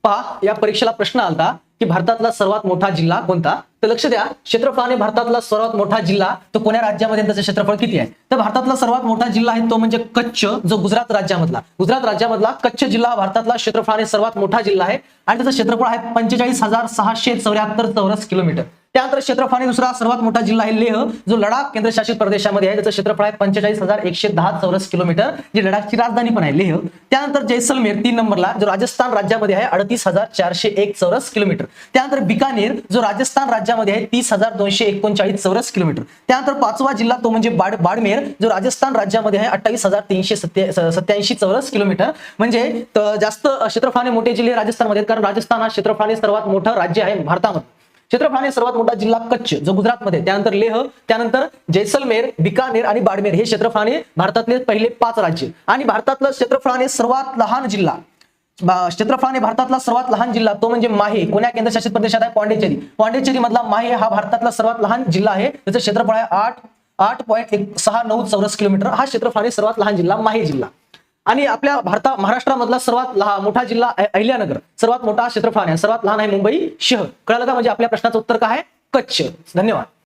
पहा, या परीक्षेला प्रश्न आलता की भारतातला सर्वात मोठा जिल्हा कोणता. तर लक्ष द्या, क्षेत्रफळाने भारतातला सर्वात मोठा जिल्हा तो कोण्या राज्यामध्ये, त्याचं क्षेत्रफळ किती आहे. तर भारतातला सर्वात मोठा जिल्हा आहे तो म्हणजे कच्छ, जो गुजरात राज्यामधला कच्छ जिल्हा हा भारतातला क्षेत्रफळाने सर्वात मोठा जिल्हा आहे आणि त्याचं क्षेत्रफळ आहे 45,674 चौरस किलोमीटर. त्यानंतर क्षेत्रफळाने दुसरा सर्वात मोठा जिल्हा आहे लेह, जो लडाख केंद्रशासित प्रदेशामध्ये आहे. त्याचं क्षेत्रफळ आहे 45,110 चौरस किलोमीटर, जी लडाखची राजधानी पण आहे लेह. त्यानंतर जैसलमेर 3 नंबरला, जो राजस्थान राज्यामध्ये आहे 38,401 चौरस किलोमीटर. त्यानंतर बिकानेर, जो राजस्थान राज्यामध्ये आहे 30,239 चौरस किलोमीटर. त्यानंतर 5वा जिल्हा तो म्हणजे बाडमेर, जो राजस्थान राज्यामध्ये आहे 28,387 चौरस किलोमीटर. म्हणजे जास्त क्षेत्रफळाने मोठे जिल्हे राजस्थानमध्ये आहेत, कारण राजस्थान हा क्षेत्रफळाने सर्वात मोठं राज्य आहे भारतामध्ये. क्षेत्रफळाने सर्वात मोठा जिल्हा कच्छ, जो गुजरातमध्ये, त्यानंतर लेह, त्यानंतर जैसलमेर, बिकानेर आणि बाडमेर हे क्षेत्रफळाने भारतातले पहिले 5 राज्य. आणि भारतातलं क्षेत्रफळाने सर्वात लहान जिल्हा, क्षेत्रफळाने भारतातला सर्वात लहान जिल्हा तो म्हणजे माहे, कोण्या केंद्रशासित प्रदेशात आहे, पॉंडिचेरी मधला माहे हा भारतातला सर्वात लहान जिल्हा आहे. त्याचं क्षेत्रफळ आहे 8.69 चौरस किलोमीटर. हा क्षेत्रफळाने सर्वात लहान जिल्हा माहे जिल्हा. आणि आपल्या महाराष्ट्रामधला सर्वात मोठा जिल्हा अहिल्यानगर, सर्वात मोठा क्षेत्रफळाने, सर्वात लहान आहे मुंबई शहर. कळलं का? म्हणजे आपल्या प्रश्नाचं उत्तर काय आहे, कच्छ. धन्यवाद.